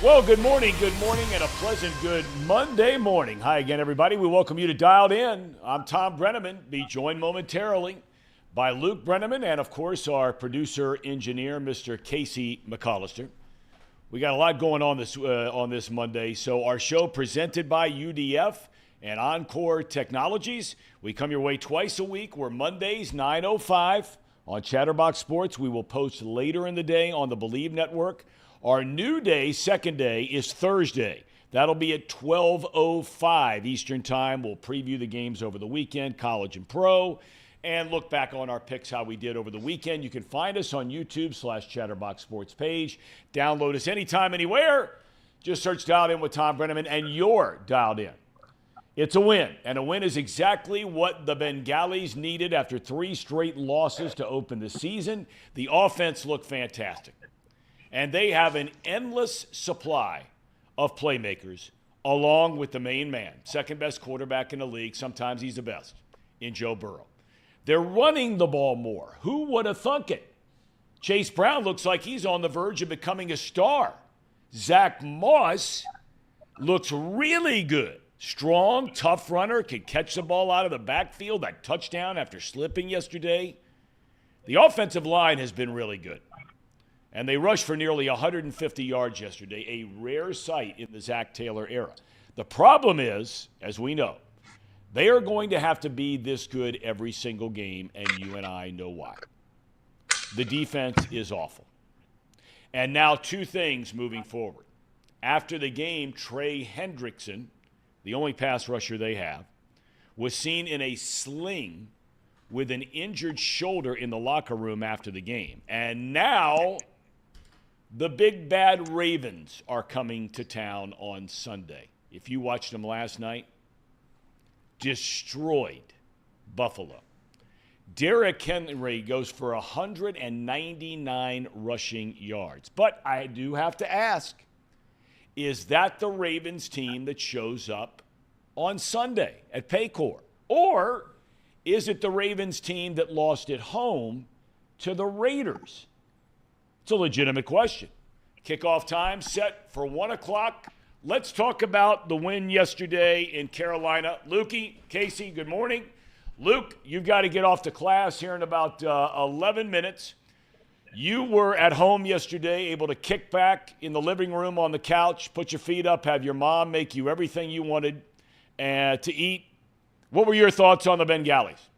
Well, good morning, and a pleasant good Monday morning. Hi again, everybody. We welcome you to Dialed In. I'm Tom Brenneman, be joined momentarily by Luke Brenneman and, of course, our producer-engineer, Mr. Casey McAllister. We got a lot going on this Monday, so our show presented by UDF and Encore Technologies. We come your way twice a week. We're Mondays, 9:05 on Chatterbox Sports. We will post later in the day on the Believe Network. Our new day, second day, is Thursday. That'll be at 12:05 Eastern Time. We'll preview the games over the weekend, college and pro, and look back on our picks, how we did over the weekend. You can find us on YouTube/Chatterbox Sports page. Download us anytime, anywhere. Just search Dialed In with Tom Brenneman, and you're dialed in. It's a win, and a win is exactly what the Bengalis needed after 3 straight losses to open the season. The offense looked fantastic. And they have an endless supply of playmakers, along with the main man, second best quarterback in the league, sometimes he's the best, in Joe Burrow. They're running the ball more. Who would have thunk it? Chase Brown looks like he's on the verge of becoming a star. Zach Moss looks really good. Strong, tough runner, can catch the ball out of the backfield. That touchdown after slipping yesterday. The offensive line has been really good. And they rushed for nearly 150 yards yesterday, a rare sight in the Zach Taylor era. The problem is, as we know, they are going to have to be this good every single game, and you and I know why. The defense is awful. And now 2 things moving forward. After the game, Trey Hendrickson, the only pass rusher they have, was seen in a sling with an injured shoulder in the locker room after the game. And now the big bad Ravens are coming to town on Sunday. If you watched them last night, destroyed Buffalo. Derrick Henry goes for 199 rushing yards. But I do have to ask, is that the Ravens team that shows up on Sunday at Paycor? Or is it the Ravens team that lost at home to the Raiders? It's a legitimate question. Kickoff time set for 1 o'clock. Let's talk about the win yesterday in Carolina. Lukey, Casey, good morning. Luke, you've got to get off to class here in about 11 minutes. You were at home yesterday, able to kick back in the living room on the couch, put your feet up, have your mom make you everything you wanted to eat. What were your thoughts on the Bengalis?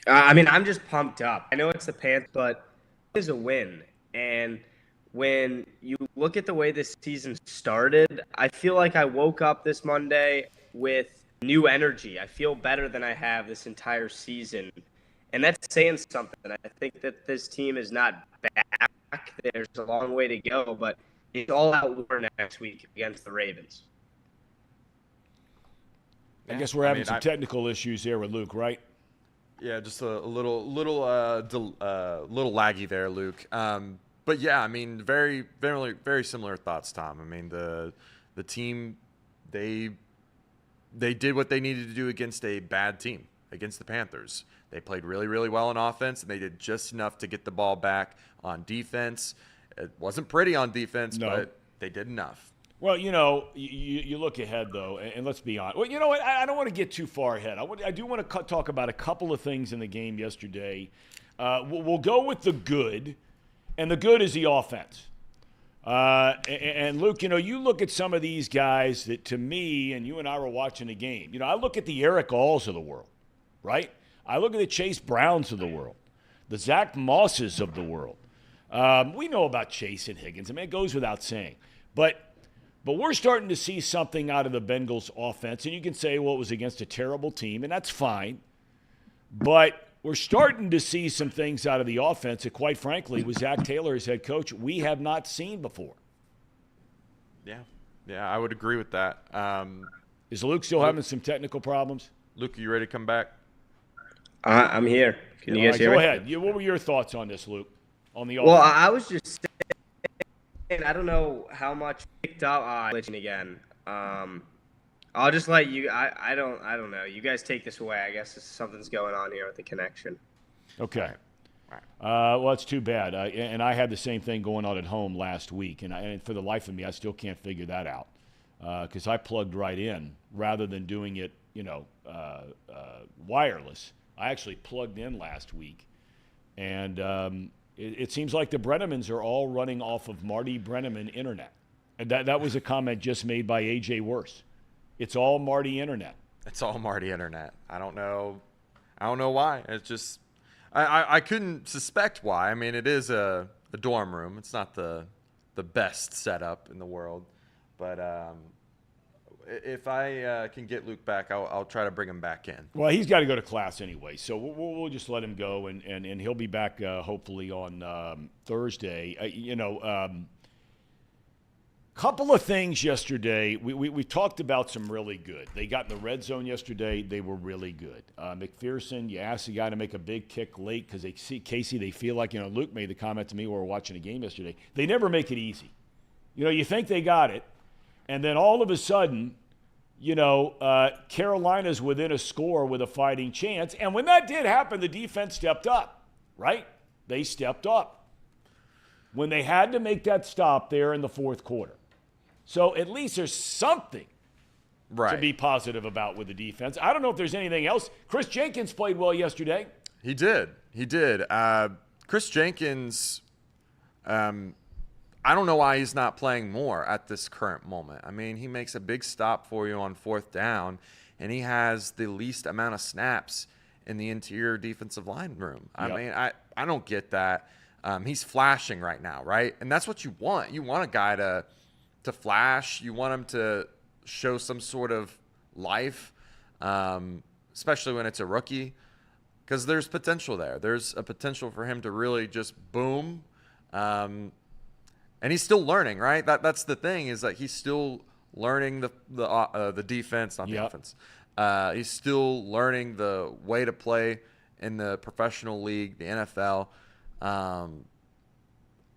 I'm just pumped up. I know it's the Panthers, but it is a win. And when you look at the way this season started, I feel like I woke up this Monday with new energy. I feel better than I have this entire season. And that's saying something. I think that this team is not back. There's a long way to go, but it's all out war next week against the Ravens. I guess we're having some technical issues here with Luke, right? Yeah, just a little laggy there, Luke. But yeah, I mean, very similar thoughts, Tom. I mean, the team, they did what they needed to do against a bad team, against the Panthers. They played really, really well on offense, and they did just enough to get the ball back on defense. It wasn't pretty on defense, but they did enough. Well, you know, you look ahead, though, and let's be honest. Well, you know what? I don't want to get too far ahead. I do want to talk about a couple of things in the game yesterday. We'll go with the good, and the good is the offense. And Luke, you know, you look at some of these guys that, to me, and you and I were watching the game, you know, I look at the Eric Alls of the world, right? I look at the Chase Browns of the world, the Zach Mosses of the world. We know about Chase and Higgins. I mean, it goes without saying. But we're starting to see something out of the Bengals offense. And you can say, well, it was against a terrible team, and that's fine. But we're starting to see some things out of the offense that, quite frankly, with Zach Taylor as head coach, we have not seen before. Yeah, I would agree with that. Is Luke still having some technical problems? Luke, are you ready to come back? I'm here. Can you guys hear me? Go ahead. What were your thoughts on this, Luke, on the offense? Well, I was just saying, I don't know how much picked up glitching again. I'll just let you. I don't know. You guys take this away. I guess something's going on here with the connection. Okay. Well, it's too bad. And I had the same thing going on at home last week, and for the life of me, I still can't figure that out because I plugged right in rather than doing it, wireless. I actually plugged in last week, and it seems like the Brennemans are all running off of Marty Brenneman internet. And that was a comment just made by A.J. Worse. It's all Marty internet. It's all Marty internet. I don't know why. It's just I couldn't suspect why. I mean, it is a dorm room. It's not the best setup in the world, but if I can get Luke back, I'll try to bring him back in. Well, he's got to go to class anyway, so we'll just let him go, and he'll be back hopefully on Thursday. Couple of things yesterday. We talked about some really good. They got in the red zone yesterday. They were really good. McPherson, you asked the guy to make a big kick late because they see Casey. They feel like, Luke made the comment to me when we were watching a game yesterday. They never make it easy. You think they got it, and then all of a sudden, Carolina's within a score with a fighting chance. And when that did happen, the defense stepped up, right? They stepped up when they had to make that stop there in the fourth quarter. So at least there's something to be positive about with the defense. I don't know if there's anything else. Chris Jenkins played well yesterday. He did. Chris Jenkins, I don't know why he's not playing more at this current moment. I mean, he makes a big stop for you on fourth down, and he has the least amount of snaps in the interior defensive line room. Yep. I mean, I don't get that. He's flashing right now, right? And that's what you want. You want a guy to flash. You want him to show some sort of life, especially when it's a rookie, because there's potential there. There's a potential for him to really just boom. And he's still learning, right? That's the thing, is that he's still learning the defense, not the offense. He's still learning the way to play in the professional league, the NFL. And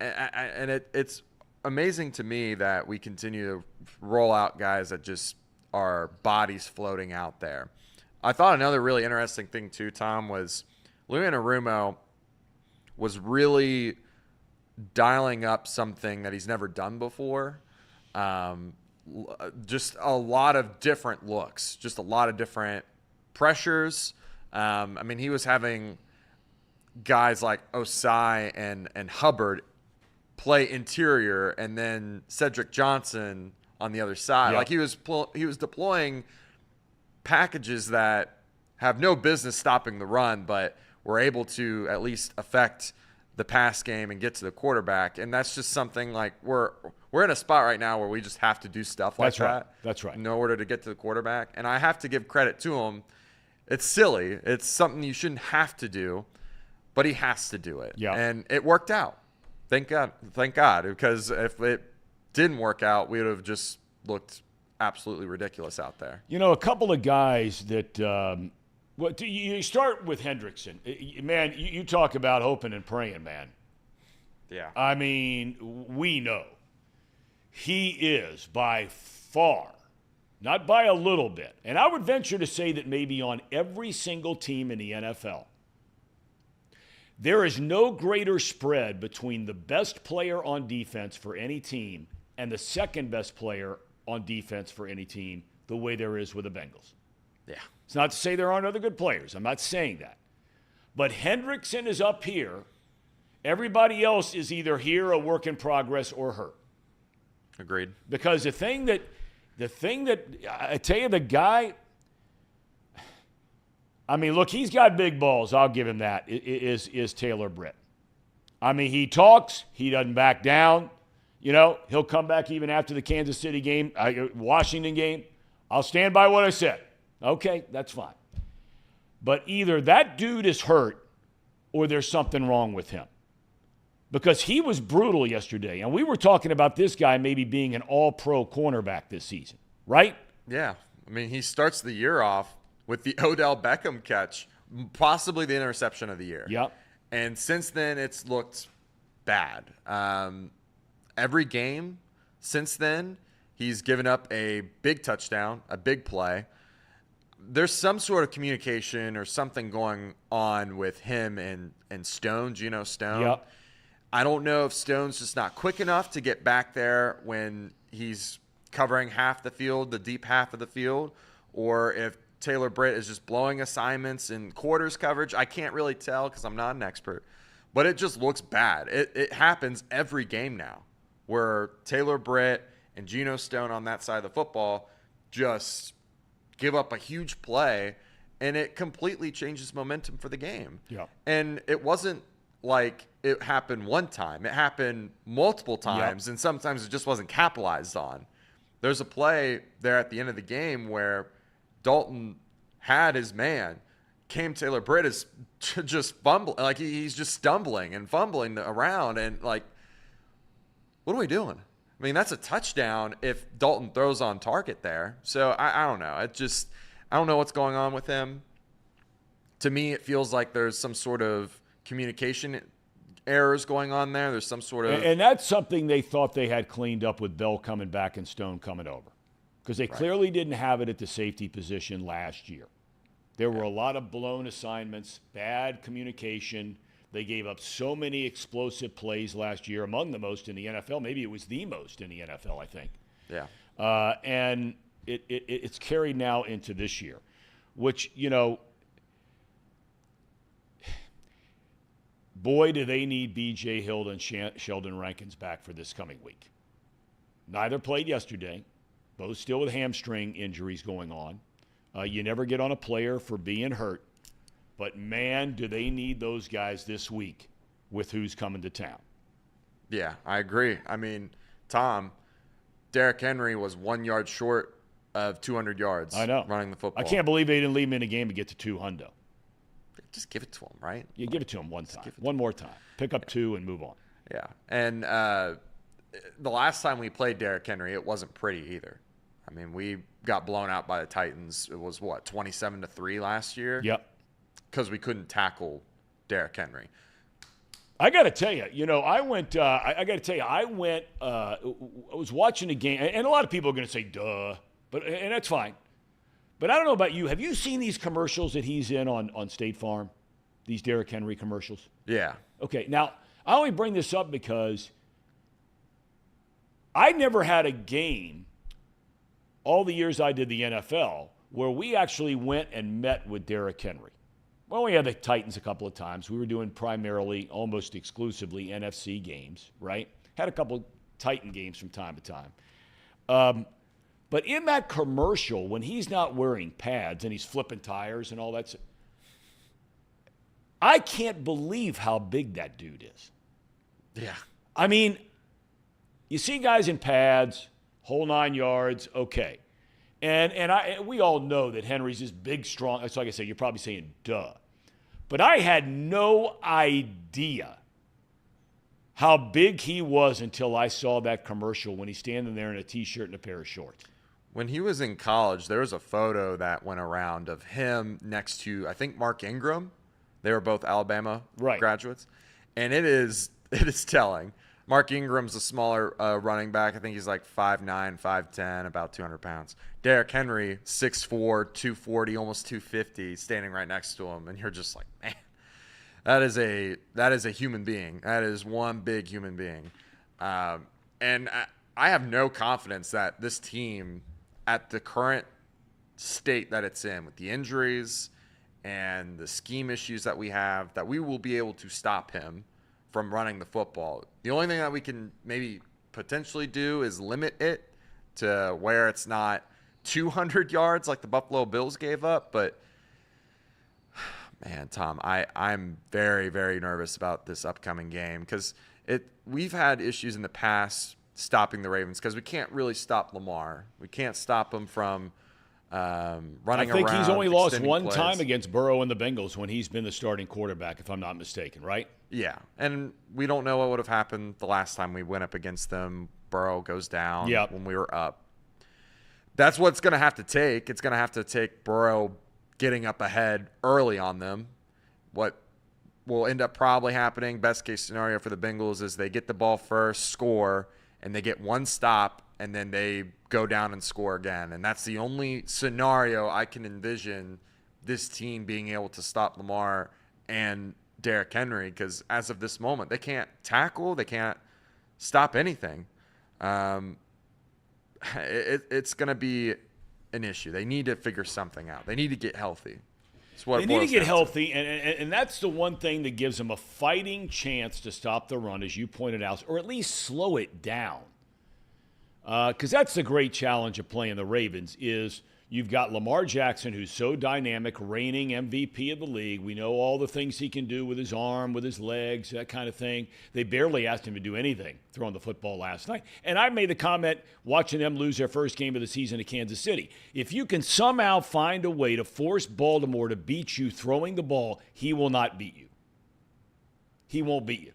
it's amazing to me that we continue to roll out guys that just are bodies floating out there. I thought another really interesting thing too, Tom, was Lou Anarumo was really dialing up something that he's never done before. Just a lot of different looks, just a lot of different pressures. I mean, he was having guys like Osai and Hubbard play interior, and then Cedric Johnson on the other side. Yep. Like he was deploying packages that have no business stopping the run, but were able to at least affect the pass game and get to the quarterback. And that's just something like we're in a spot right now where we just have to do stuff like that. That's right. In order to get to the quarterback. And I have to give credit to him. It's silly. It's something you shouldn't have to do, but he has to do it. Yeah. And it worked out. Thank God, because if it didn't work out, we would have just looked absolutely ridiculous out there. A couple of guys that you start with Hendrickson. Man, you talk about hoping and praying, man. Yeah. I mean, we know he is by far, not by a little bit, and I would venture to say that maybe on every single team in the NFL, there is no greater spread between the best player on defense for any team and the second best player on defense for any team the way there is with the Bengals. Yeah. It's not to say there aren't other good players. I'm not saying that. But Hendrickson is up here. Everybody else is either here, a work in progress, or hurt. Agreed. Because the thing that I tell you, the guy, I mean, look, he's got big balls. I'll give him that, is Taylor Britt. I mean, he talks. He doesn't back down. He'll come back even after the Kansas City game, Washington game. I'll stand by what I said. Okay, that's fine. But either that dude is hurt or there's something wrong with him. Because he was brutal yesterday. And we were talking about this guy maybe being an all-pro cornerback this season, right? Yeah. I mean, he starts the year off with the Odell Beckham catch, possibly the interception of the year. Yep. And since then, it's looked bad. Every game since then, he's given up a big touchdown, a big play. there's some sort of communication or something going on with him and Stone, Geno Stone. Yep. I don't know if Stone's just not quick enough to get back there when he's covering half the field, the deep half of the field, or if Taylor Britt is just blowing assignments in quarters coverage. I can't really tell because I'm not an expert, but it just looks bad. It happens every game now where Taylor Britt and Geno Stone on that side of the football just give up a huge play, and it completely changes momentum for the game. Yeah. And it wasn't like it happened one time. It happened multiple times, and sometimes it just wasn't capitalized on. There's a play there at the end of the game where Dalton had his man. Taylor Britt is just fumbling. Like, he's just stumbling and fumbling around, and, like, what are we doing? I mean, that's a touchdown if Dalton throws on target there. So I don't know. I don't know what's going on with him. To me, it feels like there's some sort of communication errors going on there. There's some sort of... And that's something they thought they had cleaned up with Bell coming back and Stone coming over. Because they clearly didn't have it at the safety position last year. There were a lot of blown assignments, bad communication. They gave up so many explosive plays last year, among the most in the NFL. Maybe it was the most in the NFL, I think. Yeah. And it's carried now into this year, which, boy, do they need B.J. Hill and Sheldon Rankins back for this coming week. Neither played yesterday. Both still with hamstring injuries going on. You never get on a player for being hurt. But, man, do they need those guys this week with who's coming to town. Yeah, I agree. I mean, Tom, Derrick Henry was 1 yard short of 200 yards running the football. I can't believe they didn't leave him in a game to get to 200. Just give it to him, right? You give it to him one time. One more time. Pick up two and move on. Yeah. And the last time we played Derrick Henry, it wasn't pretty either. I mean, we got blown out by the Titans. It was, 27-3 last year? Yep. Because we couldn't tackle Derrick Henry. I got to tell you, I went, I was watching a game, and a lot of people are going to say, duh, and that's fine. But I don't know about you. Have you seen these commercials that he's in on State Farm? These Derrick Henry commercials? Yeah. Okay, now, I only bring this up because I never had a game all the years I did the NFL where we actually went and met with Derrick Henry. Well, we had the Titans a couple of times. We were doing primarily, almost exclusively NFC games, right? Had a couple Titan games from time to time. But in that commercial, when he's not wearing pads and he's flipping tires and all that, I can't believe how big that dude is. Yeah. I mean, you see guys in pads, whole 9 yards, okay. And we all know that Henry's this big, strong. So like I say, you're probably saying, duh. But I had no idea how big he was until I saw that commercial when he's standing there in a T-shirt and a pair of shorts. When he was in college, there was a photo that went around of him next to, I think, Mark Ingram. They were both Alabama graduates. And it is telling. Mark Ingram's a smaller running back. I think he's like 5'9", 5'10", about 200 pounds. Derrick Henry, 6'4", 240, almost 250, standing right next to him. And you're just like, man, that is a human being. That is one big human being. And I have no confidence that this team, at the current state that it's in, with the injuries and the scheme issues that we have, that we will be able to stop him from running the football. The only thing that we can maybe potentially do is limit it to where it's not 200 yards like the Buffalo Bills gave up. But, man, Tom, I'm very, very nervous about this upcoming game because we've had issues in the past stopping the Ravens because we can't really stop Lamar. We can't stop him from running around. I think he's only lost one plays. time against Burrow and the Bengals when he's been the starting quarterback, if I'm not mistaken, right? Yeah, and we don't know what would have happened the last time we went up against them. Burrow goes down when we were up. That's what's going to have to take. It's going to have to take Burrow getting up ahead early on them. What will end up probably happening, best case scenario for the Bengals, is they get the ball first, score, and they get one stop and then they go down and score again. And that's the only scenario I can envision this team being able to stop Lamar and Derrick Henry, because as of this moment, they can't tackle, they can't stop anything. It's going to be an issue. They need to figure something out. They need to get healthy. They need to get healthy, and that's the one thing that gives them a fighting chance to stop the run, as you pointed out, or at least slow it down. Because that's the great challenge of playing the Ravens is you've got Lamar Jackson, who's so dynamic, reigning MVP of the league. We know all the things he can do with his arm, with his legs, that kind of thing. They barely asked him to do anything throwing the football last night. And I made the comment watching them lose their first game of the season to Kansas City. If you can somehow find a way to force Baltimore to beat you throwing the ball, he will not beat you. He won't beat you.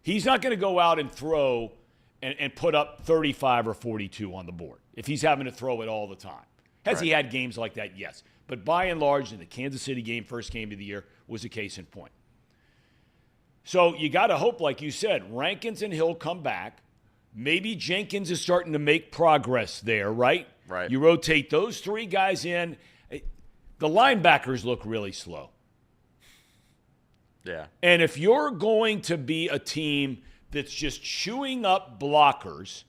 He's not going to go out and throw and put up 35 or 42 on the board if he's having to throw it all the time. Has he had games like that? Yes. But by and large, in the Kansas City game, first game of the year, was a case in point. So you got to hope, like you said, Rankins and Hill come back. Maybe Jenkins is starting to make progress there, right? Right. You rotate those three guys in. The linebackers look really slow. Yeah. And if you're going to be a team that's just chewing up blockers,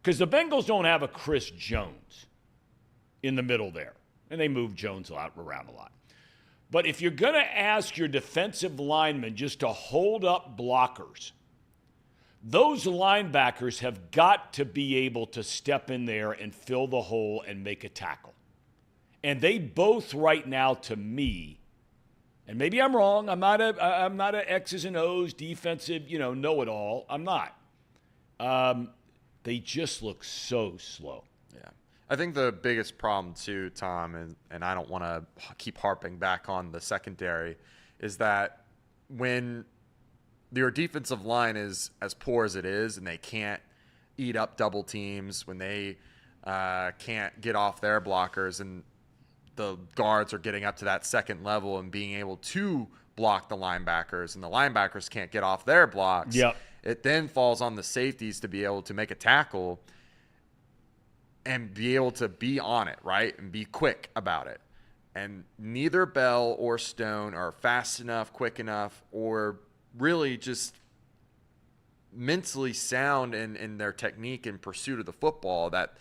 because the Bengals don't have a Chris Jones in the middle there, and they move Jones around a lot. But if you're going to ask your defensive linemen just to hold up blockers, those linebackers have got to be able to step in there and fill the hole and make a tackle. And they both right now, to me, and maybe I'm wrong, I'm not a X's and O's defensive, know-it-all. I'm not. They just look so slow. Yeah. I think the biggest problem too, Tom, and I don't want to keep harping back on the secondary, is that when your defensive line is as poor as it is and they can't eat up double teams, when they can't get off their blockers and the guards are getting up to that second level and being able to block the linebackers and the linebackers can't get off their blocks, yep. It then falls on the safeties to be able to make a tackle and be able to be on it, right, and be quick about it. And neither Bell or Stone are fast enough, quick enough, or really just mentally sound in their technique and pursuit of the football that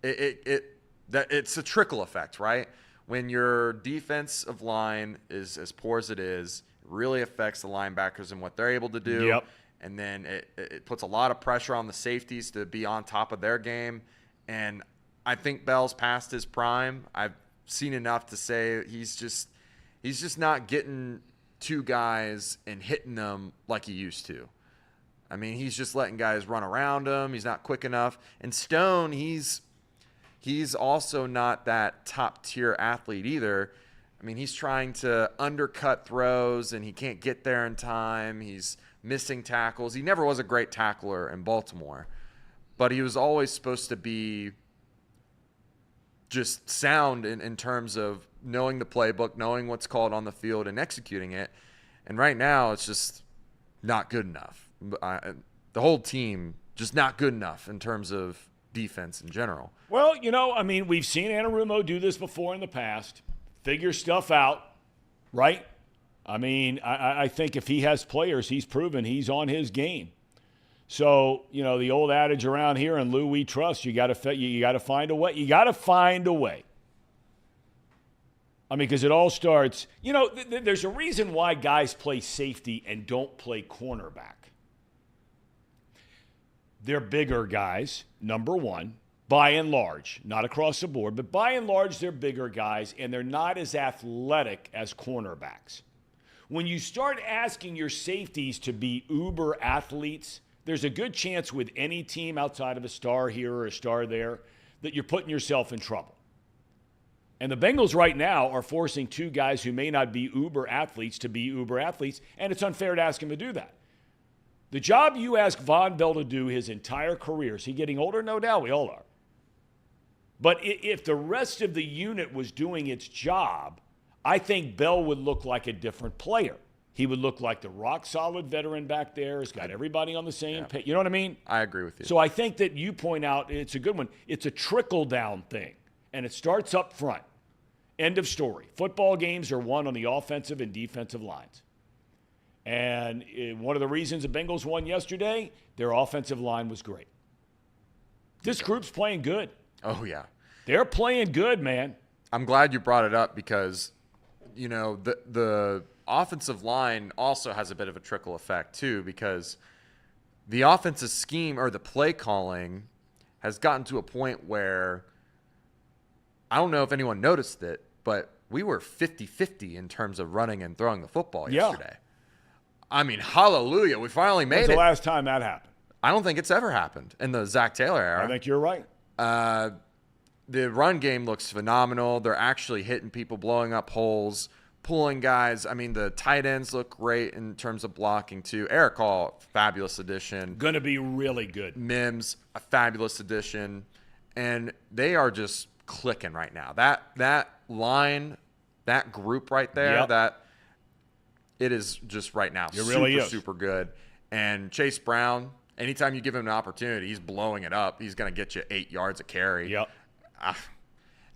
it's a trickle effect, right? When your defensive line is as poor as it is, it really affects the linebackers and what they're able to do. Yep. And then it puts a lot of pressure on the safeties to be on top of their game. And I think Bell's past his prime. I've seen enough to say he's just not getting two guys and hitting them like he used to. I mean, he's just letting guys run around him. He's not quick enough. And Stone, he's also not that top-tier athlete either. I mean, he's trying to undercut throws, and he can't get there in time. He's missing tackles. He never was a great tackler in Baltimore, but he was always supposed to be just sound in terms of knowing the playbook, knowing what's called on the field, and executing it. And right now, it's just not good enough. The whole team just not good enough in terms of defense in general. Well, we've seen Anarumo do this before in the past. Figure stuff out, right? I mean, I think if he has players, he's proven he's on his game. So, the old adage around here, in Lou we trust, you got to find a way. You got to find a way. I mean, because it all starts, there's a reason why guys play safety and don't play cornerback. They're bigger guys, number one, by and large, not across the board, but by and large, they're bigger guys, and they're not as athletic as cornerbacks. When you start asking your safeties to be uber athletes, there's a good chance with any team outside of a star here or a star there that you're putting yourself in trouble. And the Bengals right now are forcing two guys who may not be uber athletes to be uber athletes, and it's unfair to ask them to do that. The job you ask Von Bell to do his entire career, is he getting older? No doubt, we all are. But if the rest of the unit was doing its job, I think Bell would look like a different player. He would look like the rock-solid veteran back there. He's got everybody on the same page. You know what I mean? I agree with you. So I think that you point out it's a good one. It's a trickle-down thing, and it starts up front. End of story. Football games are won on the offensive and defensive lines. And one of the reasons the Bengals won yesterday, their offensive line was great. This group's playing good. Oh, yeah. They're playing good, man. I'm glad you brought it up because, the offensive line also has a bit of a trickle effect too, because the offensive scheme or the play calling has gotten to a point where I don't know if anyone noticed it, but we were 50-50 in terms of running and throwing the football yesterday. I mean, hallelujah. We finally made it. When's the last time that happened? I don't think it's ever happened in the Zach Taylor era. I think you're right. The run game looks phenomenal. They're actually hitting people, blowing up holes, pulling guys. I mean, the tight ends look great in terms of blocking, too. Eric Hall, fabulous addition. Going to be really good. Mims, a fabulous addition. And they are just clicking right now. That line, that group right there, that it is just right now super good. And Chase Brown, anytime you give him an opportunity, he's blowing it up. He's going to get you 8 yards a carry. Yep.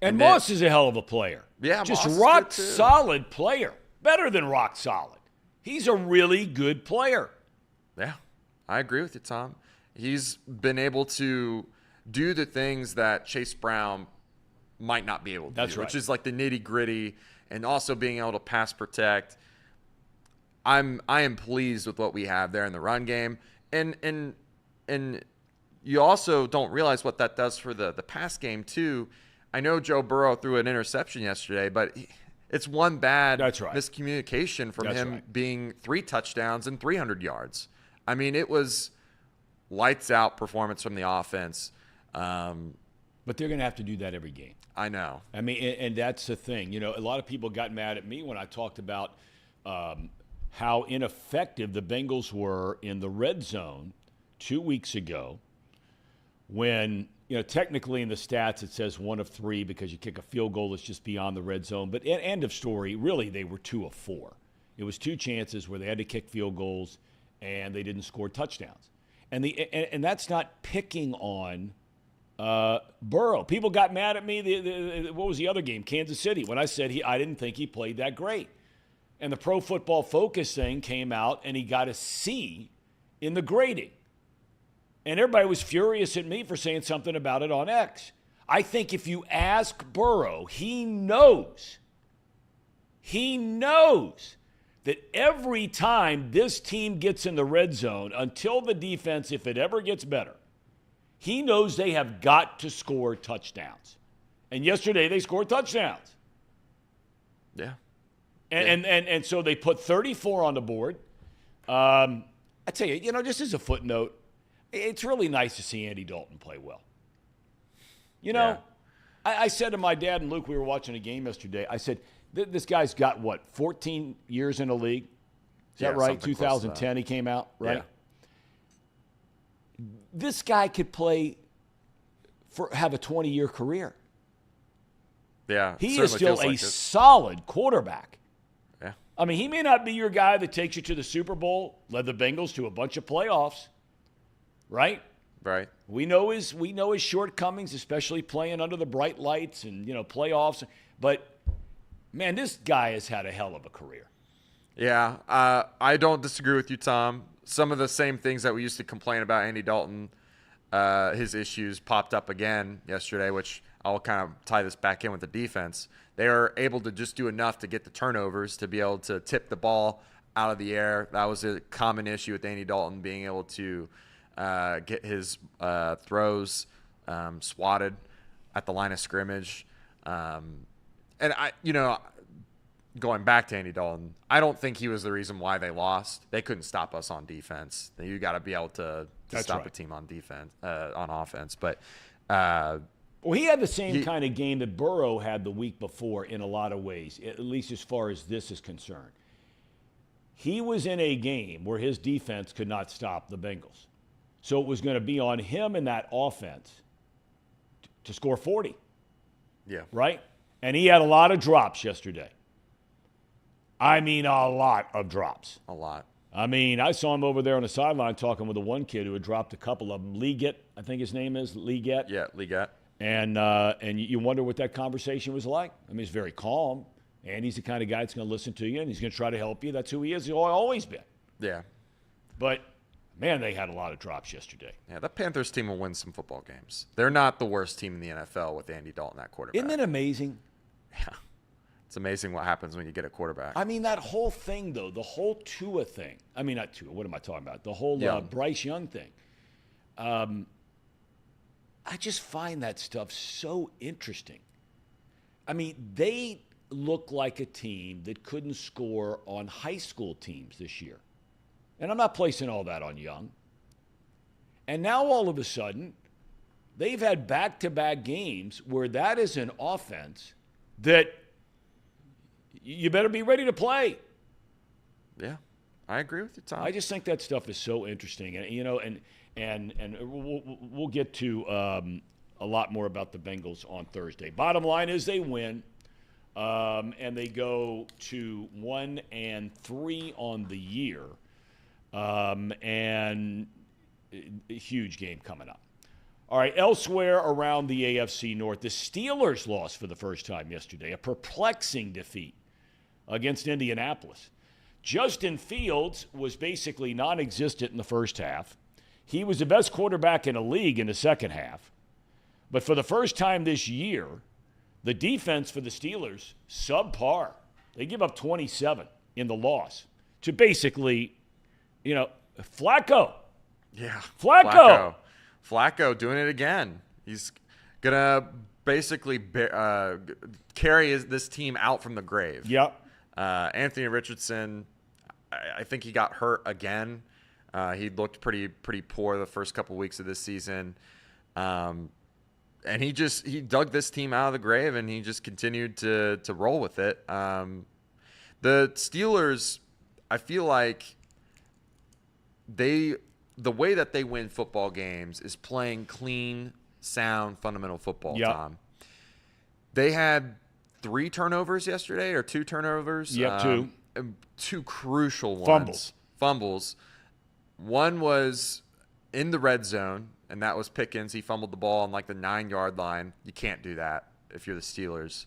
And Moss is a hell of a player. Yeah, just Moss rock solid player. Better than rock solid. He's a really good player. Yeah, I agree with you, Tom. He's been able to do the things that Chase Brown might not be able to do, which is like the nitty-gritty and also being able to pass protect. I am pleased with what we have there in the run game. And you also don't realize what that does for the pass game, too. I know Joe Burrow threw an interception yesterday, but it's one bad miscommunication from him being 3 touchdowns and 300 yards. I mean, it was lights-out performance from the offense. But they're going to have to do that every game. I know. I mean, and that's the thing. A lot of people got mad at me when I talked about how ineffective the Bengals were in the red zone 2 weeks ago when, technically in the stats it says 1 of 3 because you kick a field goal that's just beyond the red zone. But end of story, really they were 2 of 4. It was 2 chances where they had to kick field goals and they didn't score touchdowns. And that's not picking on Burrow. People got mad at me. What was the other game? Kansas City, when I said I didn't think he played that great. And the Pro Football Focus thing came out, and he got a C in the grading. And everybody was furious at me for saying something about it on X. I think if you ask Burrow, he knows that every time this team gets in the red zone, until the defense, if it ever gets better, he knows they have got to score touchdowns. And yesterday they scored touchdowns. Yeah. And so they put 34 on the board. I tell you, just as a footnote, it's really nice to see Andy Dalton play well. I said to my dad and Luke, we were watching a game yesterday, I said, this guy's got, 14 years in the league? Is that right? 2010 he came out, right? Yeah. This guy could have a 20-year career. Yeah. He is still a solid quarterback. Yeah. I mean, he may not be your guy that takes you to the Super Bowl, led the Bengals to a bunch of playoffs, right? Right. We know his shortcomings, especially playing under the bright lights and, playoffs. But, man, this guy has had a hell of a career. Yeah. I don't disagree with you, Tom. Some of the same things that we used to complain about Andy Dalton, his issues popped up again yesterday, which I'll kind of tie this back in with the defense. They are able to just do enough to get the turnovers to be able to tip the ball out of the air. That was a common issue with Andy Dalton, being able to get his throws swatted at the line of scrimmage. And going back to Andy Dalton, I don't think he was the reason why they lost. They couldn't stop us on defense. You got to be able to stop a team on defense, on offense. But well, he had the same kind of game that Burrow had the week before in a lot of ways, at least as far as this is concerned. He was in a game where his defense could not stop the Bengals. So it was going to be on him in that offense to score 40. Yeah. Right? And he had a lot of drops yesterday. I mean, a lot of drops. A lot. I mean, I saw him over there on the sideline talking with the one kid who had dropped a couple of them. Liget, I think his name is, Liget. Yeah, Liget. And you wonder what that conversation was like. I mean, he's very calm, and he's the kind of guy that's going to listen to you, and he's going to try to help you. That's who he is. He's always been. Yeah. But, man, they had a lot of drops yesterday. Yeah, that Panthers team will win some football games. They're not the worst team in the NFL with Andy Dalton at quarterback. Isn't it amazing? Yeah. It's amazing what happens when you get a quarterback. I mean, that whole thing, though, the whole Tua thing. I mean, not Tua. What am I talking about? The whole Bryce Young thing. I just find that stuff so interesting. I mean, they look like a team that couldn't score on high school teams this year. And I'm not placing all that on Young. And now all of a sudden, they've had back-to-back games where that is an offense that you better be ready to play. Yeah, I agree with you, Tom. I just think that stuff is so interesting. And, you know, and we'll get to a lot more about the Bengals on Thursday. Bottom line is they win, and they go to 1-3 on the year, and a huge game coming up. All right, elsewhere around the AFC North, the Steelers lost for the first time yesterday, a perplexing defeat against Indianapolis. Justin Fields was basically non-existent in the first half. He was the best quarterback in the league in the second half. But for the first time this year, the defense for the Steelers, subpar. They give up 27 in the loss to basically, you know, Flacco. Yeah. Flacco doing it again. He's going to basically carry this team out from the grave. Yep. Anthony Richardson, I think he got hurt again. He looked pretty poor the first couple weeks of this season. And he dug this team out of the grave, and he just continued to roll with it. The Steelers, I feel like the way that they win football games is playing clean, sound, fundamental football, yep. Tom. They had 3 turnovers yesterday, or 2 turnovers. Yep, 2. 2 crucial ones. Fumbles. One was in the red zone, and that was Pickens. He fumbled the ball on like the 9-yard line. You can't do that if you're the Steelers.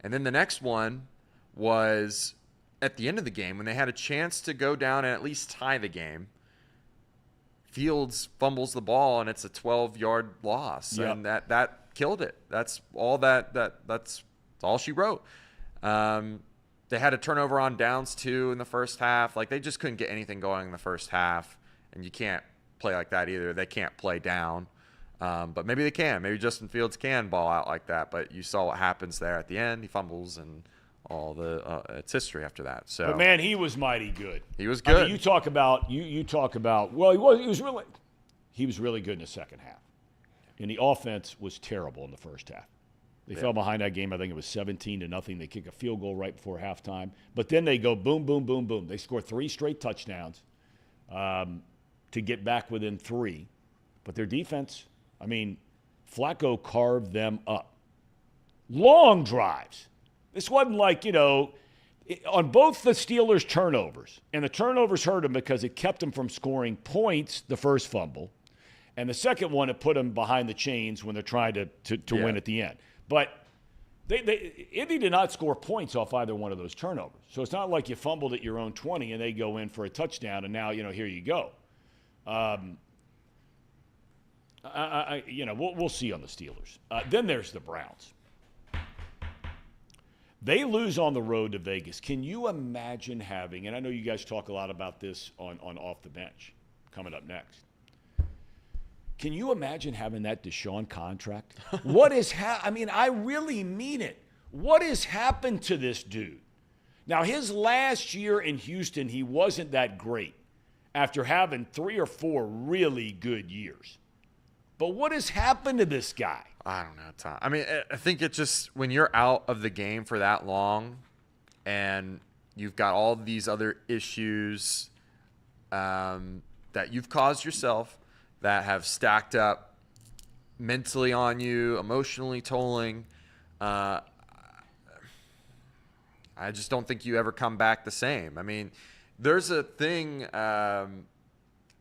And then the next one was at the end of the game when they had a chance to go down and at least tie the game. Fields fumbles the ball, and it's a 12-yard loss, yep. and that killed it. That's all that's all she wrote. They had a turnover on downs too in the first half. Like, they just couldn't get anything going in the first half, and you can't play like that either. They can't play down, but maybe they can. Maybe Justin Fields can ball out like that. But you saw what happens there at the end. He fumbles, and all the it's history after that. So, but man, he was mighty good. He was good. I mean, you talk about. Well, he was really good in the second half, and the offense was terrible in the first half. They fell behind that game. I think it was 17-0. They kick a field goal right before halftime. But then they go boom, boom, boom, boom. They score 3 straight touchdowns to get back within 3. But their defense, I mean, Flacco carved them up. Long drives. This wasn't like, you know, on both the Steelers' turnovers, and the turnovers hurt them because it kept them from scoring points, the first fumble, and the second one, it put them behind the chains when they're trying to win at the end. But Indy did not score points off either one of those turnovers. So it's not like you fumbled at your own 20 and they go in for a touchdown and now, you know, here you go. We'll see on the Steelers. Then there's the Browns. They lose on the road to Vegas. Can you imagine having, and I know you guys talk a lot about this on Off the Bench coming up next. Can you imagine having that Deshaun contract? What is I mean, I really mean it. What has happened to this dude? Now, his last year in Houston, he wasn't that great after having 3 or 4 really good years. But what has happened to this guy? I don't know, Tom. I mean, I think it's just when you're out of the game for that long and you've got all these other issues that you've caused yourself that have stacked up mentally on you, emotionally tolling. I I just don't think you ever come back the same. I mean, there's a thing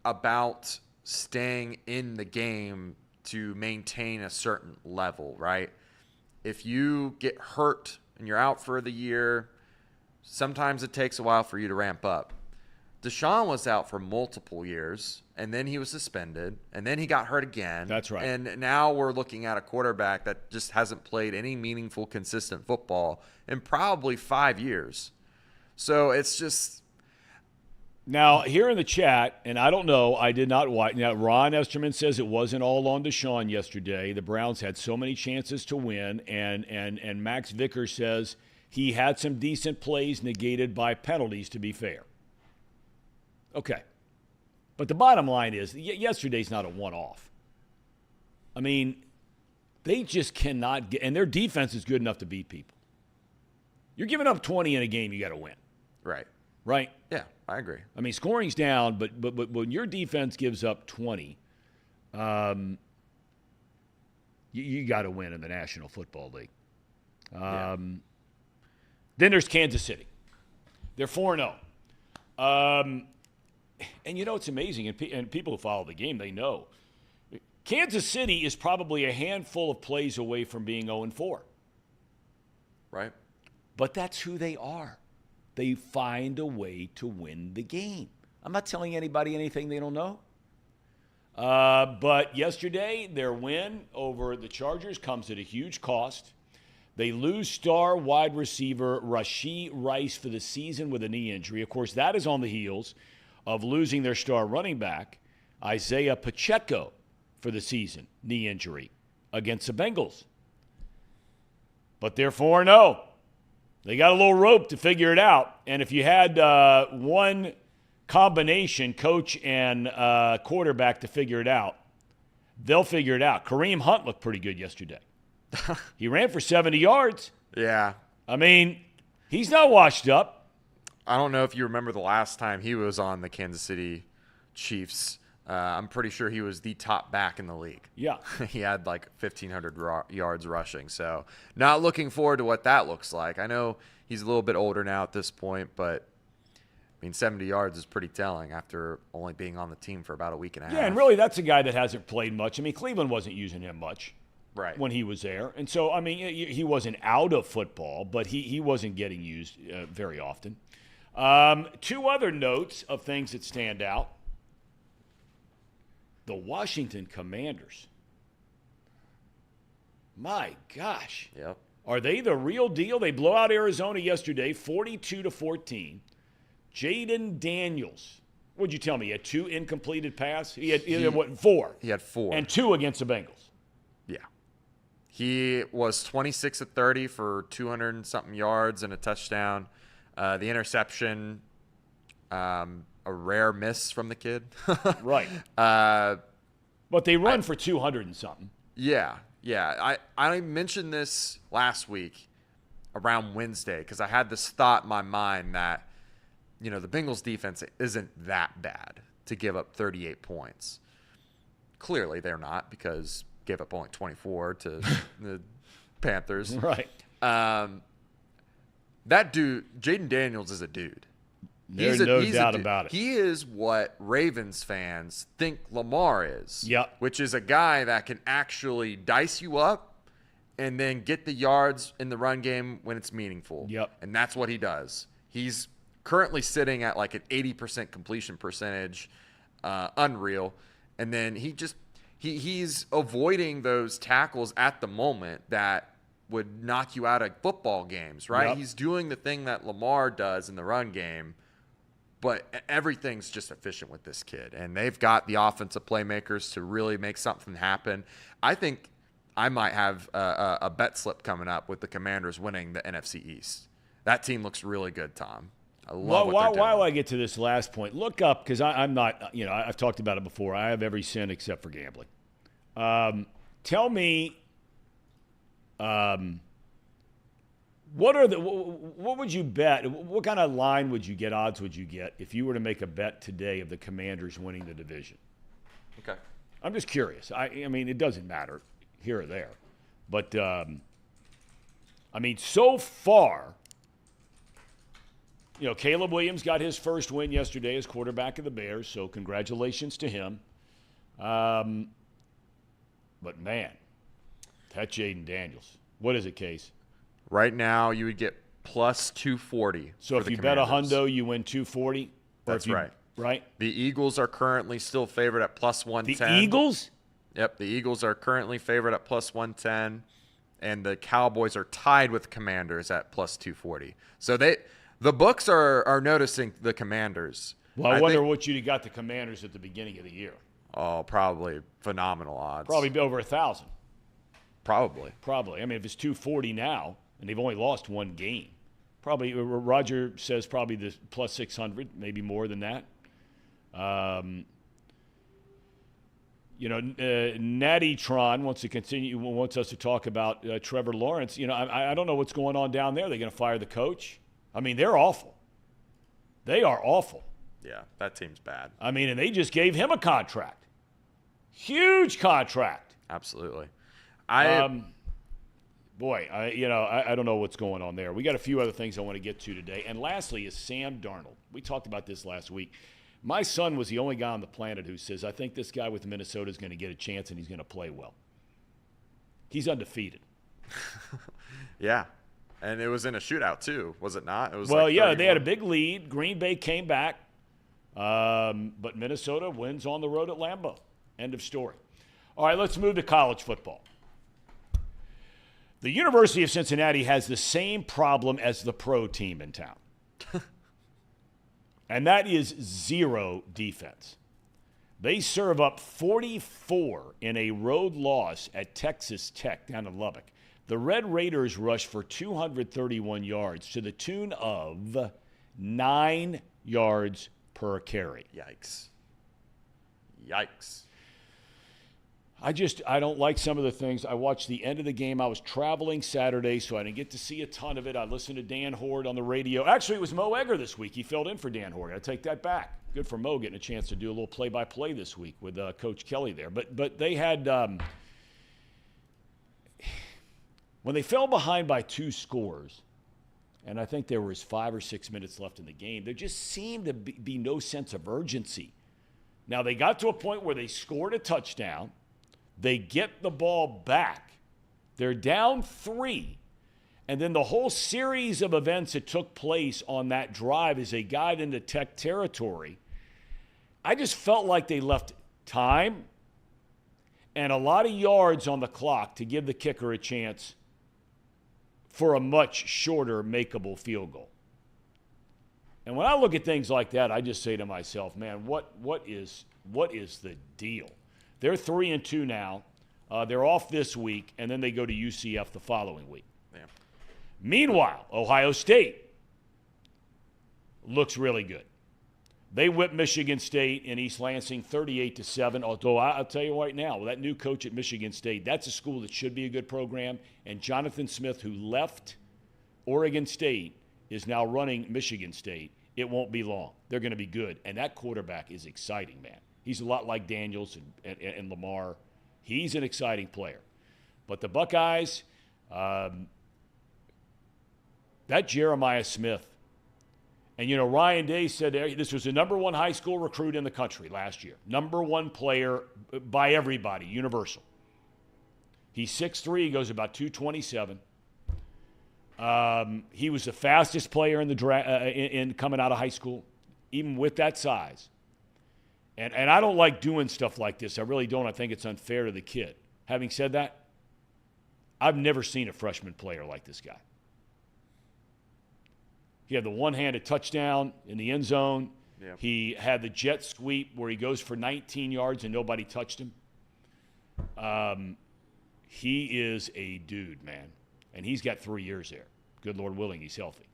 about staying in the game to maintain a certain level, right? If you get hurt and you're out for the year, sometimes it takes a while for you to ramp up. Deshaun was out for multiple years, and then he was suspended, and then he got hurt again. That's right. And now we're looking at a quarterback that just hasn't played any meaningful, consistent football in probably 5 years. So it's just... Now, here in the chat, and I don't know, I did not watch. Now, Ron Esterman says it wasn't all on Deshaun yesterday. The Browns had so many chances to win, and Max Vickers says he had some decent plays negated by penalties, to be fair. Okay. But the bottom line is, yesterday's not a one-off. I mean, they just cannot get – and their defense is good enough to beat people. You're giving up 20 in a game, you got to win. Right. Right? Yeah, I agree. I mean, scoring's down, but when your defense gives up 20, you got to win in the National Football League. Then there's Kansas City. They're 4-0. And you know, it's amazing, and people who follow the game, they know. Kansas City is probably a handful of plays away from being 0-4. Right. But that's who they are. They find a way to win the game. I'm not telling anybody anything they don't know. But yesterday, their win over the Chargers comes at a huge cost. They lose star wide receiver Rashee Rice for the season with a knee injury. Of course, that is on the heels of losing their star running back, Isaiah Pacheco, for the season, knee injury, against the Bengals. But they're 4-0. They got a little rope to figure it out. And if you had one combination, coach and quarterback, to figure it out, they'll figure it out. Kareem Hunt looked pretty good yesterday. He ran for 70 yards. Yeah. I mean, he's not washed up. I don't know if you remember the last time he was on the Kansas City Chiefs. I'm pretty sure he was the top back in the league. Yeah. He had like 1,500 yards rushing. So not looking forward to what that looks like. I know he's a little bit older now at this point, but I mean, 70 yards is pretty telling after only being on the team for about a week and a half. Yeah, and really that's a guy that hasn't played much. I mean, Cleveland wasn't using him much. Right. When he was there. And so, I mean, he wasn't out of football, but he wasn't getting used very often. Two other notes of things that stand out. The Washington Commanders. My gosh. Yep. Are they the real deal? They blow out Arizona yesterday, 42-14. Jaden Daniels. What'd you tell me? He had 2 incompleted passes? He had what, 4? He had 4. And 2 against the Bengals. Yeah. He was 26 of 30 for 200 and something yards and a touchdown. The interception, a rare miss from the kid. Right. But they run for 200 and something. Yeah. I mentioned this last week around Wednesday because I had this thought in my mind that, you know, the Bengals defense isn't that bad to give up 38 points. Clearly they're not because gave up only 24 to the Panthers. Right. That dude, Jaden Daniels, is a dude. There's no doubt about it. He is what Ravens fans think Lamar is. Yep. Which is a guy that can actually dice you up and then get the yards in the run game when it's meaningful. Yep. And that's what he does. He's currently sitting at like an 80% completion percentage, unreal. And then he's avoiding those tackles at the moment that would knock you out of football games, right? Yep. He's doing the thing that Lamar does in the run game, but everything's just efficient with this kid. And they've got the offensive playmakers to really make something happen. I think I might have a bet slip coming up with the Commanders winning the NFC East. That team looks really good, Tom. I love what they're doing. While I get to this last point, look up, because I'm not, you know, I've talked about it before. I have every sin except for gambling. Tell me, what would you bet? What kind of line would you get, odds would you get if you were to make a bet today of the Commanders winning the division? Okay. I'm just curious. I mean, it doesn't matter here or there. But, I mean, so far, Caleb Williams got his first win yesterday as quarterback of the Bears, so congratulations to him. But, man, that Jaden Daniels. What is it, Case? Right now, you would get plus 240. So if you bet a hundo, you win 240? That's right. Right? The Eagles are currently still favored at plus 110. The Eagles? Yep, the Eagles are currently favored at plus 110, and the Cowboys are tied with Commanders at plus 240. So the books are noticing the Commanders. Well, I wonder what you'd got the Commanders at the beginning of the year. Oh, probably phenomenal odds. Probably over 1,000. Probably. I mean, if it's 240 now, and they've only lost one game, probably Roger says probably the plus 600, maybe more than that. Natty Tron wants us to talk about Trevor Lawrence. I don't know what's going on down there. They're going to fire the coach. I mean, they're awful. They are awful. Yeah, that team's bad. I mean, and they just gave him a contract. Huge contract. Absolutely. I don't know what's going on there. We got a few other things I want to get to today. And lastly is Sam Darnold. We talked about this last week. My son was the only guy on the planet who says, I think this guy with Minnesota is going to get a chance and he's going to play well. He's undefeated. Yeah. And it was in a shootout, too, was it not? It was they had a big lead. Green Bay came back. But Minnesota wins on the road at Lambeau. End of story. All right, let's move to college football. The University of Cincinnati has the same problem as the pro team in town. And that is zero defense. They serve up 44 in a road loss at Texas Tech down in Lubbock. The Red Raiders rushed for 231 yards to the tune of 9 yards per carry. Yikes. I don't like some of the things. I watched the end of the game. I was traveling Saturday, so I didn't get to see a ton of it. I listened to Dan Horde on the radio. Actually, it was Mo Egger this week. He filled in for Dan Horde. I take that back. Good for Mo getting a chance to do a little play-by-play this week with Coach Kelly there. But they had when they fell behind by 2 scores, and I think there was 5 or 6 minutes left in the game, there just seemed to be no sense of urgency. Now, they got to a point where they scored a touchdown. They get the ball back. They're down 3. And then the whole series of events that took place on that drive as they got into Tech territory, I just felt like they left time and a lot of yards on the clock to give the kicker a chance for a much shorter makeable field goal. And when I look at things like that, I just say to myself, man, what is the deal? They're 3-2 now. They're off this week, and then they go to UCF the following week. Yeah. Meanwhile, Ohio State looks really good. They whipped Michigan State in East Lansing 38-7. Although I'll tell you right now, with that new coach at Michigan State, that's a school that should be a good program. And Jonathan Smith, who left Oregon State, is now running Michigan State. It won't be long. They're going to be good. And that quarterback is exciting, man. He's a lot like Daniels and Lamar. He's an exciting player. But the Buckeyes, that Jeremiah Smith, and, Ryan Day said this was the number 1 high school recruit in the country last year. Number 1 player by everybody, universal. He's 6'3", he goes about 227. He was the fastest player in the in coming out of high school, even with that size. And I don't like doing stuff like this. I really don't. I think it's unfair to the kid. Having said that, I've never seen a freshman player like this guy. He had the one-handed touchdown in the end zone. Yeah. He had the jet sweep where he goes for 19 yards and nobody touched him. He is a dude, man. And he's got 3 years there. Good Lord willing, he's healthy.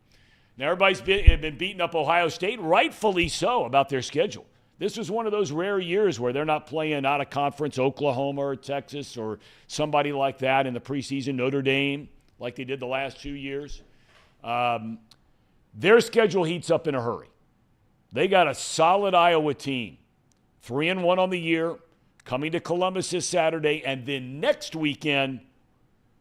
Now, everybody's been beating up Ohio State, rightfully so, about their schedule. This was one of those rare years where they're not playing out of conference Oklahoma or Texas or somebody like that in the preseason, Notre Dame, like they did the last 2 years. Their schedule heats up in a hurry. They got a solid Iowa team, 3-1 on the year, coming to Columbus this Saturday, and then next weekend,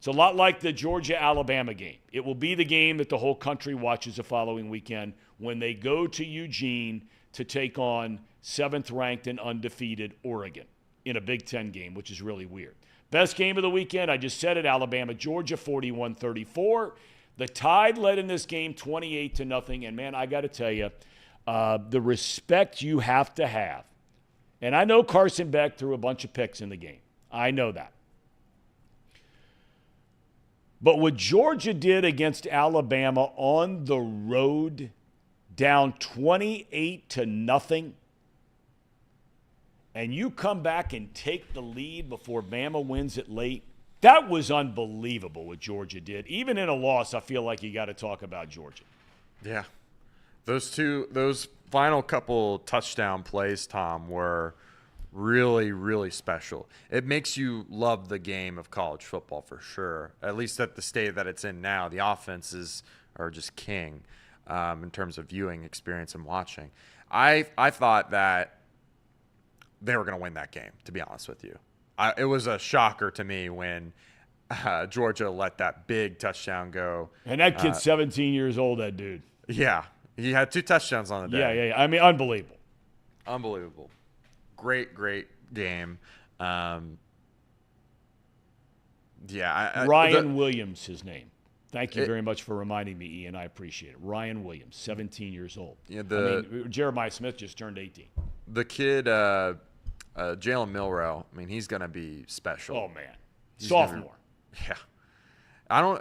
It's a lot like the Georgia-Alabama game. It will be the game that the whole country watches the following weekend when they go to Eugene to take on 7th-ranked and undefeated Oregon in a Big Ten game, which is really weird. Best game of the weekend, I just said it, Alabama-Georgia, 41-34. The Tide led in this game 28-0, and, man, I got to tell you, the respect you have to have. And I know Carson Beck threw a bunch of picks in the game. I know that. But what Georgia did against Alabama on the road, down 28-0, and you come back and take the lead before Bama wins it late, that was unbelievable what Georgia did. Even in a loss, I feel like you got to talk about Georgia. Yeah. Those final couple touchdown plays, Tom, were really, really special. It makes you love the game of college football for sure, at least at the state that it's in now. The offenses are just king in terms of viewing experience and watching. I thought that they were going to win that game, to be honest with you. It was a shocker to me when Georgia let that big touchdown go. And that kid's 17 years old, that dude. Yeah. He had 2 touchdowns on the day. Yeah. I mean, unbelievable. Unbelievable. Great game. Ryan Williams, his name. Thank you very much for reminding me, Ian. I appreciate it. Ryan Williams, 17 years old. Yeah, Jeremiah Smith just turned 18. The kid, Jalen Milroe, I mean, he's going to be special. Oh, man. Sophomore.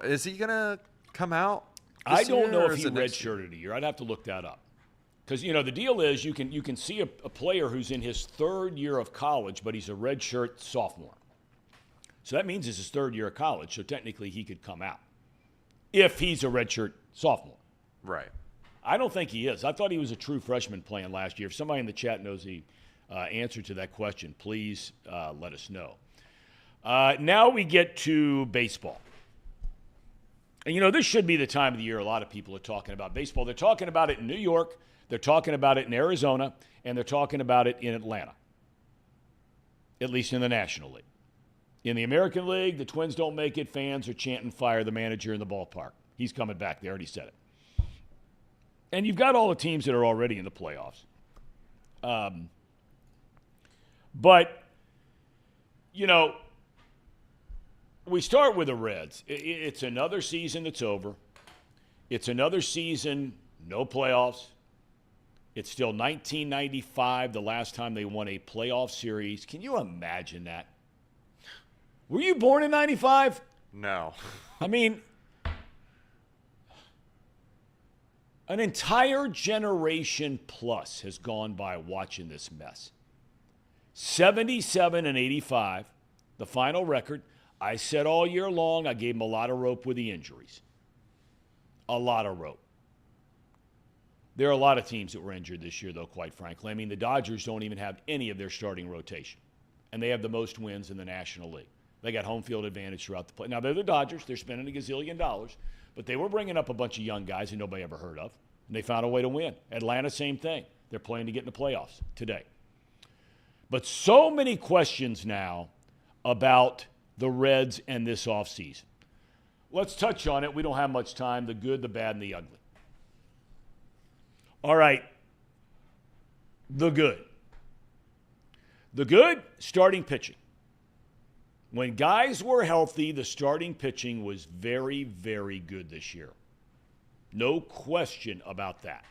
Is he going to come out? I don't know if he redshirted a year. I'd have to look that up. Because, the deal is you can see a player who's in his 3rd year of college, but he's a redshirt sophomore. So that means it's his 3rd year of college, so technically he could come out if he's a redshirt sophomore. Right. I don't think he is. I thought he was a true freshman playing last year. If somebody in the chat knows the answer to that question, please let us know. Now we get to baseball. And, this should be the time of the year a lot of people are talking about baseball. They're talking about it in New York. They're talking about it in Arizona, and they're talking about it in Atlanta, at least in the National League. In the American League, the Twins don't make it. Fans are chanting, fire the manager in the ballpark. He's coming back. They already said it. And you've got all the teams that are already in the playoffs. But, we start with the Reds. It's another season that's over. It's another season, no playoffs. It's still 1995, the last time they won a playoff series. Can you imagine that? Were you born in 95? No. I mean, an entire generation plus has gone by watching this mess. 77-85, the final record. I said all year long, I gave them a lot of rope with the injuries. A lot of rope. There are a lot of teams that were injured this year, though, quite frankly. I mean, the Dodgers don't even have any of their starting rotation, and they have the most wins in the National League. They got home field advantage throughout the play. Now, they're the Dodgers. They're spending $1 gazillion, but they were bringing up a bunch of young guys that nobody ever heard of, and they found a way to win. Atlanta, same thing. They're playing to get in the playoffs today. But so many questions now about the Reds and this offseason. Let's touch on it. We don't have much time. The good, the bad, and the ugly. All right. The good. The good, starting pitching. When guys were healthy, the starting pitching was very, very good this year. No question about that.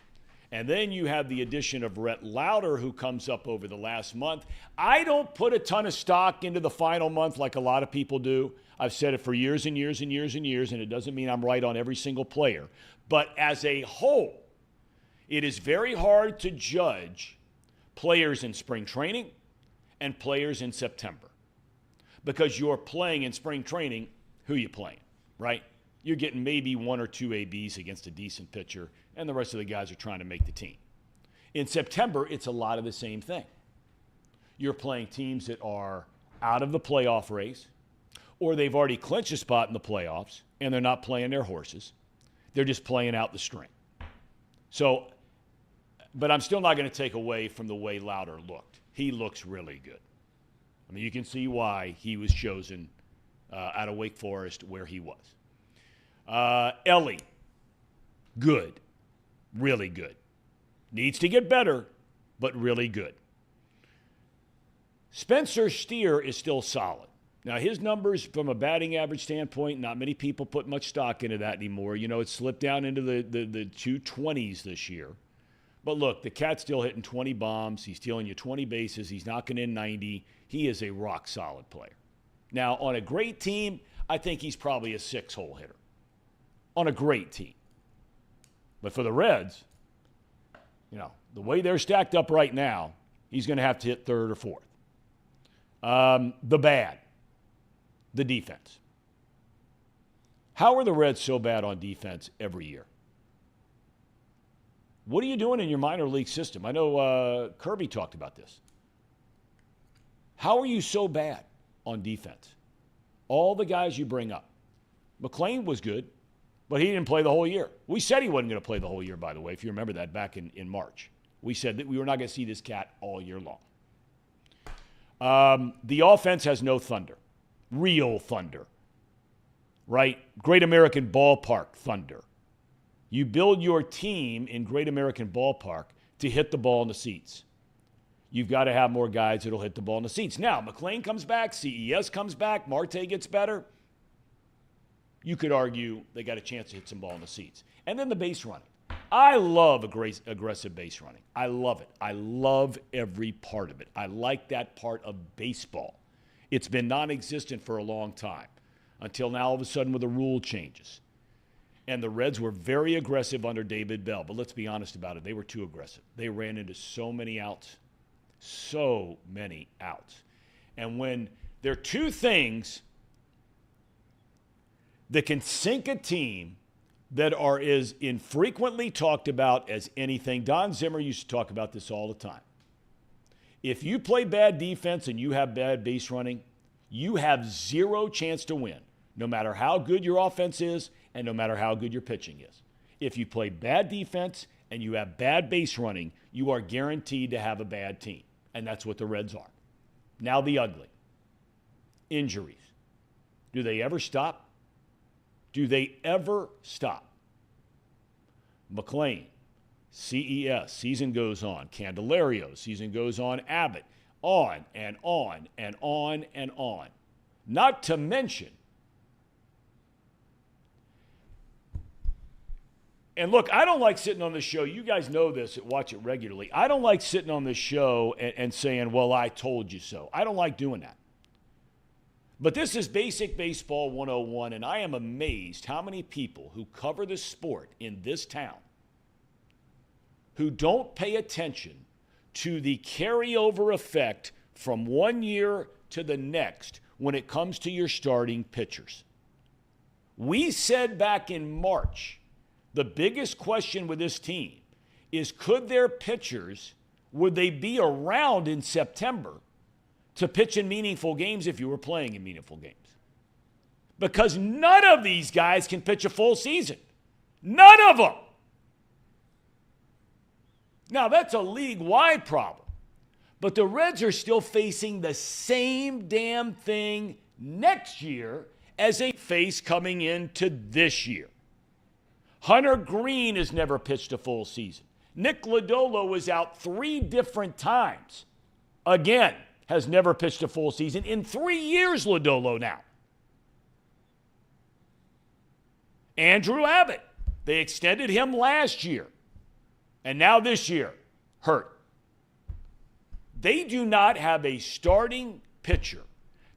And then you have the addition of Rhett Lauder, who comes up over the last month. I don't put a ton of stock into the final month like a lot of people do. I've said it for years and years and years and years, and it doesn't mean I'm right on every single player. But as a whole, it is very hard to judge players in spring training and players in September. Because you're playing in spring training, who you playing, right? You're getting maybe 1 or 2 ABs against a decent pitcher, and the rest of the guys are trying to make the team. In September, it's a lot of the same thing. You're playing teams that are out of the playoff race, or they've already clinched a spot in the playoffs, and they're not playing their horses. They're just playing out the string. So, but I'm still not going to take away from the way Lauder looked. He looks really good. I mean, you can see why he was chosen out of Wake Forest where he was. Ellie, good. Really good. Needs to get better, but really good. Spencer Steer is still solid. Now, his numbers from a batting average standpoint, not many people put much stock into that anymore. You know, it's slipped down into the 220s this year. But look, the cat's still hitting 20 bombs. He's stealing you 20 bases. He's knocking in 90. He is a rock-solid player. Now, on a great team, I think he's probably a 6-hole hitter. On a great team. But for the Reds, you know, the way they're stacked up right now, he's going to have to hit third or fourth. The defense. How are the Reds so bad on defense every year? What are you doing in your minor league system? I know Kirby talked about this. How are you so bad on defense? All the guys you bring up. McLean was good, but he didn't play the whole year. We said he wasn't going to play the whole year, by the way, if you remember that back in March. We said that we were not going to see this cat all year long. The offense has no thunder. Real thunder. Right? Great American Ballpark thunder. You build your team in Great American Ballpark to hit the ball in the seats. You've got to have more guys that'll hit the ball in the seats. Now, McLean comes back, CES comes back, Marte gets better. You could argue they got a chance to hit some ball in the seats. And then the base running. I love aggressive base running. I love it. I love every part of it. I like that part of baseball. It's been non-existent for a long time until now all of a sudden with the rule changes. And the Reds were very aggressive under David Bell. But let's be honest about it. They were too aggressive. They ran into so many outs. So many outs. And when there are two things that can sink a team that are as infrequently talked about as anything. Don Zimmer used to talk about this all the time. If you play bad defense and you have bad base running, you have zero chance to win, no matter how good your offense is and no matter how good your pitching is. If you play bad defense and you have bad base running, you are guaranteed to have a bad team. And that's what the Reds are. Now the ugly. Injuries. Do they ever stop? Do they ever stop? McLean, CES, season goes on. Candelario, season goes on. Abbott, on and on and on and on. Not to mention, and look, I don't like sitting on this show. You guys know this, watch it regularly. I don't like sitting on this show and saying, well, I told you so. I don't like doing that. But this is Basic Baseball 101, and I am amazed how many people who cover the sport in this town who don't pay attention to the carryover effect from one year to the next when it comes to your starting pitchers. We said back in March, the biggest question with this team is could their pitchers, would they be around in September to pitch in meaningful games if you were playing in meaningful games? Because none of these guys can pitch a full season. None of them. Now, that's a league-wide problem. But the Reds are still facing the same damn thing next year as they face coming into this year. Hunter Green has never pitched a full season. Nick Lodolo was out 3 different times. Again, has never pitched a full season. In 3 years, Lodolo now. Andrew Abbott, they extended him last year. And now this year, hurt. They do not have a starting pitcher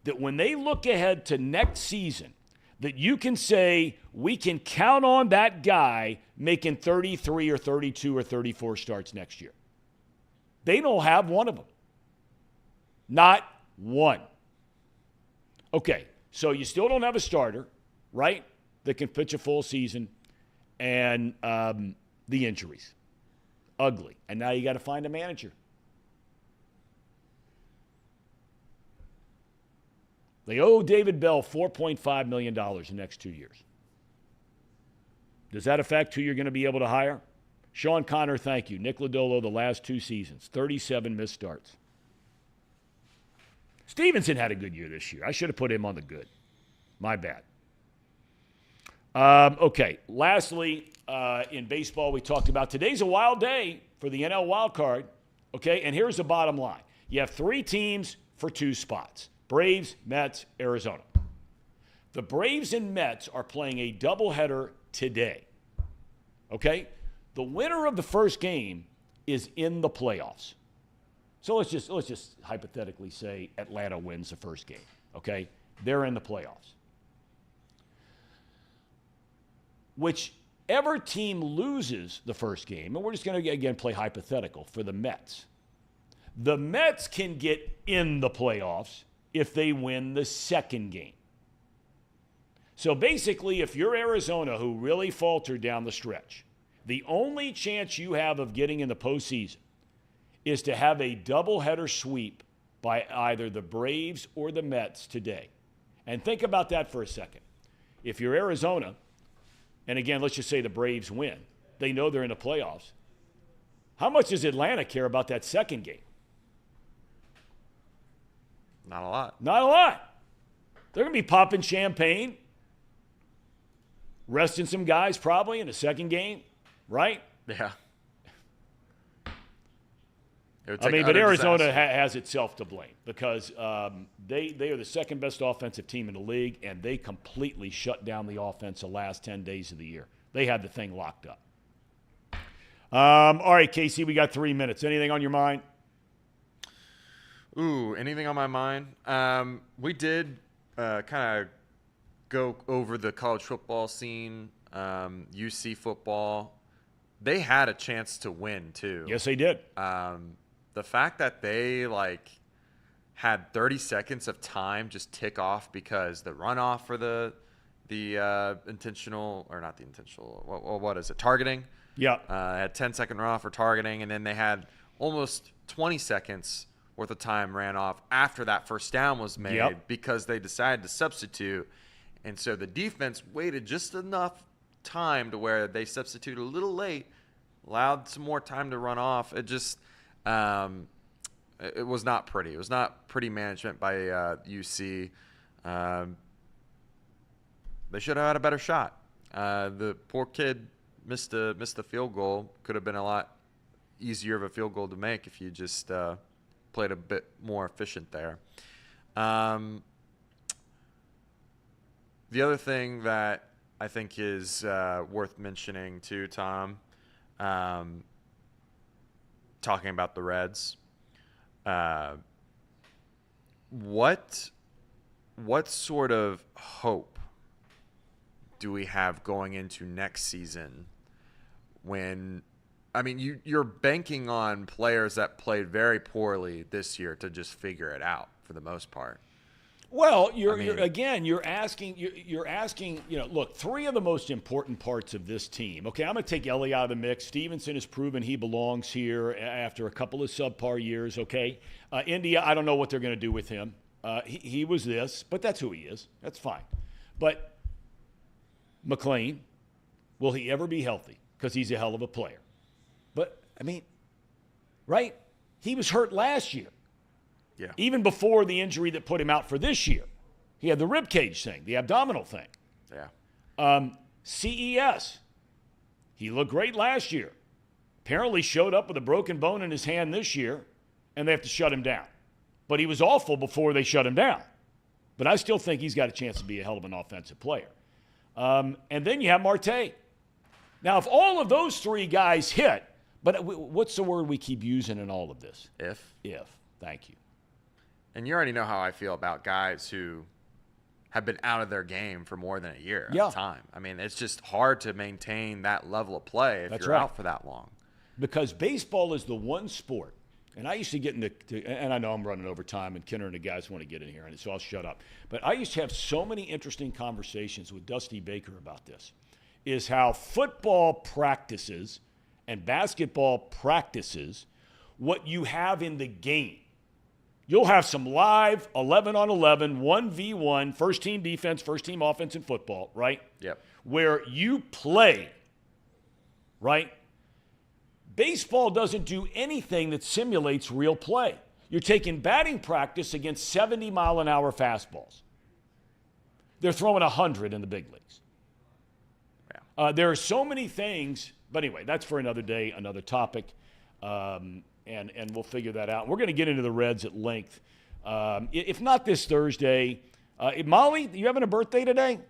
that when they look ahead to next season, that you can say, we can count on that guy making 33 or 32 or 34 starts next year. They don't have one of them. Not one. Okay, so you still don't have a starter, right, that can pitch a full season, and the injuries. Ugly. And now you got to find a manager. They owe David Bell $4.5 million in the next 2 years. Does that affect who you're going to be able to hire? Sean Connor, thank you. Nick Lodolo, the last 2 seasons, 37 missed starts. Stevenson had a good year this year. I should have put him on the good. My bad. Okay, lastly, in baseball, we talked about today's a wild day for the NL wild card. Okay, and here's the bottom line. You have 3 teams for 2 spots. Braves, Mets, Arizona. The Braves and Mets are playing a doubleheader today. Okay? The winner of the first game is in the playoffs. So let's just hypothetically say Atlanta wins the first game. Okay? They're in the playoffs. Whichever team loses the first game, and we're just going to, again, play hypothetical for the Mets. The Mets can get in the playoffs if they win the second game. So basically, if you're Arizona, who really faltered down the stretch, the only chance you have of getting in the postseason is to have a doubleheader sweep by either the Braves or the Mets today. And think about that for a second. If you're Arizona, and again, let's just say the Braves win, they know they're in the playoffs. How much does Atlanta care about that second game? Not a lot. Not a lot. They're going to be popping champagne, resting some guys probably in the second game, right? Yeah. But Arizona has itself to blame because they are the second best offensive team in the league, and they completely shut down the offense the last 10 days of the year. They had the thing locked up. All right, Casey, we got 3 minutes. Anything on your mind? Ooh, anything on my mind? We did kind of go over the college football scene, UC football. They had a chance to win, too. Yes, they did. The fact that they, had 30 seconds of time just tick off because the runoff for the intentional – or not the intentional – what is it? Targeting. Yeah. Had 10-second runoff for targeting, and then they had almost 20 seconds – worth of time ran off after that first down was made because they decided to substitute. And so the defense waited just enough time to where they substituted a little late, allowed some more time to run off. It just it was not pretty. It was not pretty management by UC. They should have had a better shot. The poor kid missed the field goal. Could have been a lot easier of a field goal to make if you just played a bit more efficient there. The other thing that I think is worth mentioning too, Tom, talking about the Reds, what sort of hope do we have going into next season when you're banking on players that played very poorly this year to just figure it out for the most part. Well, you're asking, look, 3 of the most important parts of this team. Okay, I'm going to take Ellie out of the mix. Stevenson has proven he belongs here after a couple of subpar years, okay? India, I don't know what they're going to do with him. He was this, but that's who he is. That's fine. But McLean, will he ever be healthy? Because he's a hell of a player. But, right? He was hurt last year. Yeah. Even before the injury that put him out for this year. He had the ribcage thing, the abdominal thing. Yeah. CES. He looked great last year. Apparently showed up with a broken bone in his hand this year, and they have to shut him down. But he was awful before they shut him down. But I still think he's got a chance to be a hell of an offensive player. And then you have Marte. Now, if all of those 3 guys hit, but what's the word we keep using in all of this? If. Thank you. And you already know how I feel about guys who have been out of their game for more than a year at a time. It's just hard to maintain that level of play if you're out for that long. Because baseball is the one sport, and I used to get into, and I know I'm running over time, and Kenner and the guys want to get in here, and so I'll shut up. But I used to have so many interesting conversations with Dusty Baker about this, is how football practices and basketball practices what you have in the game. You'll have some live 11-on-11, 1v1, first team defense, first team offense in football, right? Yep. Where you play, right? Baseball doesn't do anything that simulates real play. You're taking batting practice against 70-mile-an-hour fastballs. they're throwing 100 in the big leagues. Yeah. There are so many things, but anyway, that's for another day, another topic, and we'll figure that out. We're going to get into the Reds at length. If not this Thursday, Molly, you having a birthday today?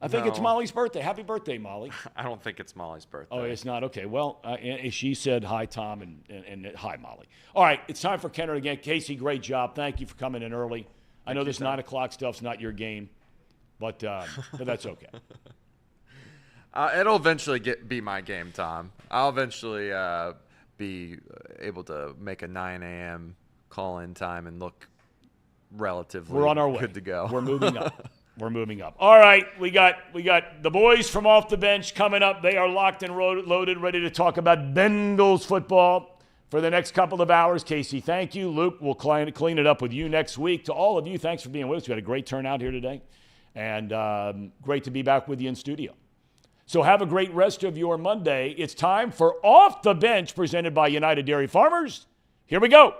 I think it's No. Molly's birthday. Happy birthday, Molly. I don't think it's Molly's birthday. Oh, it's not? Okay. Well, and she said hi, Tom, and hi, Molly. All right, it's time for Kenner again. Casey, great job. Thank you for coming in early. I know this 9 o'clock stuff's not your game, but that's okay. It'll eventually be my game, Tom. I'll eventually be able to make a 9 a.m. call-in time and look relatively We're on our way. good to go. We're moving up. We're moving up. All right, we got the boys from off the bench coming up. They are locked and loaded, ready to talk about Bengals football for the next couple of hours. Casey, thank you. Luke, we'll clean it up with you next week. To all of you, thanks for being with us. We had a great turnout here today, and great to be back with you in studio. So have a great rest of your Monday. It's time for Off the Bench, presented by United Dairy Farmers. Here we go.